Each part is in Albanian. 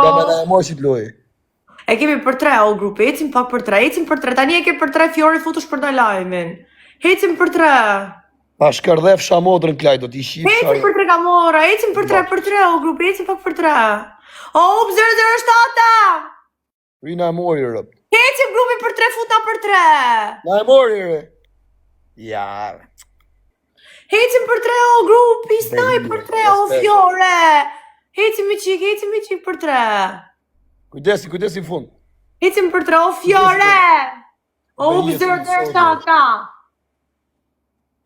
Pra me na e mor që t'loj. E kemi për 3 o grupi, ecim pak për 3, tani e kemi për 3 Fiori futush për në lajmin. Ecim për 3. Pa shkërdhef shamodrën klaj, do t'i shqip Ecim për 3 Kamora, ecim për 3 o grupi, ecim pak për 3. O, 007! Rina e mori, rëp. Ecim grupi për 3, futa për 3. Na e mori, rë. Ja. Ecim për 3 o grupi, snaj për 3 o Fiore. Ecim me qik për 3. Kujdesi fund. Ecim për 3 o Fiore. O, 007!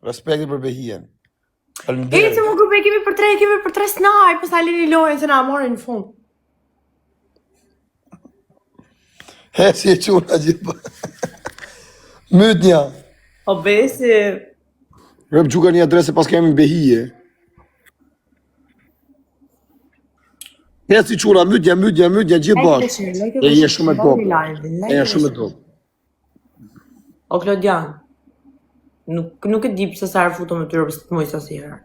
Respekti për behien. Ecim o grupi, kemi për 3 snaj, pas na lini lojën se na morin në fund. Si e quna gjithë. Mytnja. O besi. Rëp gjuka një adrese pas kemi behije. Si quna, mytnja, gjithë bashkë. E je shumë e dobë. O Klodian, nuk e di pëse sa herë futo me tyre pëse të mojë sa si herë.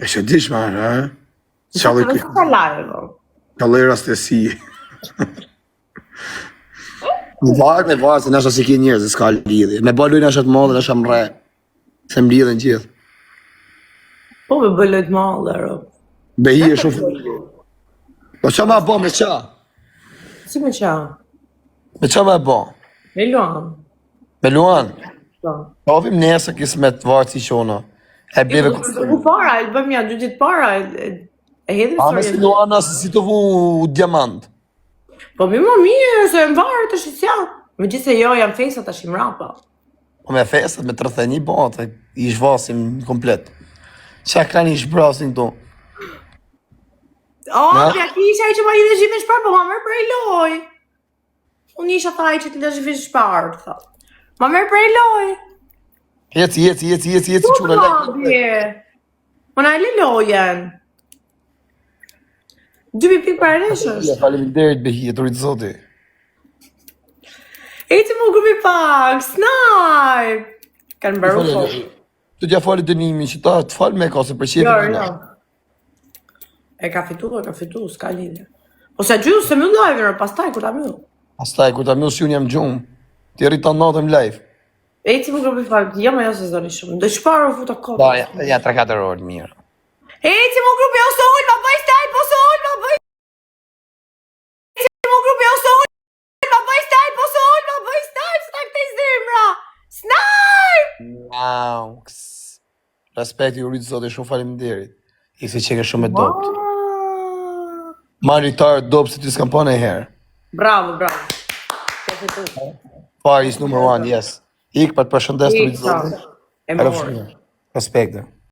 E që dish ma, ha? Kallaj rastesi. Në varë, se nasha si ki njerëz, s'ka lidhje. Me bëlluj nasha të madhe, nasha mre. Se më lidhen gjithë. Po me bëlluj të madhe, ro. Behi e shumë. Po qa ma bo me qa? Si me qa? Me qa ma bo? Me Luan. Me Luan? Po. Pavim nesë kismet varë si shona. E bleve U para, e bëm ja 2 ditë para, e hedhim a me si Luana se si të vu diamant. Po mi më mirë, se më varë të shqisja. Me gjithë se jo, jam fejsa të shimrapa. Po me fesat, me 31 botë, ish vasim komplet. Qa kanë ish brasin këtu? O, pja kisha i që ma i dhe gjime shparë, po ma mërë prej loj. Unë isha taj që të dhe gjime shparë, thot. Ma mërë prej loj. Jeci, qura lejtë. Ma na e le lojen. 2 pikë për areshës. Faleminderit behije, të rritë zoti. Eci mu grupi pak, snaj. Kanë baru po. Të tja falit dënimin që ta të falë me ka se për qepin Jo. E ka fitu, s'ka lidhje. Po se gjusë se mjë live, pastaj kur ta mjë. Pastaj, kur ta mjë si unë jam gjumë, ti rritë të natëm live. Eci mu grupi pak, jam e jo se zoni shumë, dhe shparë u futa kodë. Da, ja 3-4 orë mirë. Eci mu grupi, ose ullë, ma bëj staj, po se ullë, ma bëj. Eci mu grupi, ose ullë, ma bëj staj, po se ullë, ma bëj staj, së ta këtej zemra. Snaj! Wow, respekti u rritë zote, shumë faleminderit. I se qeke shumë e dopt. Maritar dopt se ti s'kam pa në herë. Bravo. Paris number 1, yes. Ik për të përshëndes të rritë zote. E morë. Respekte.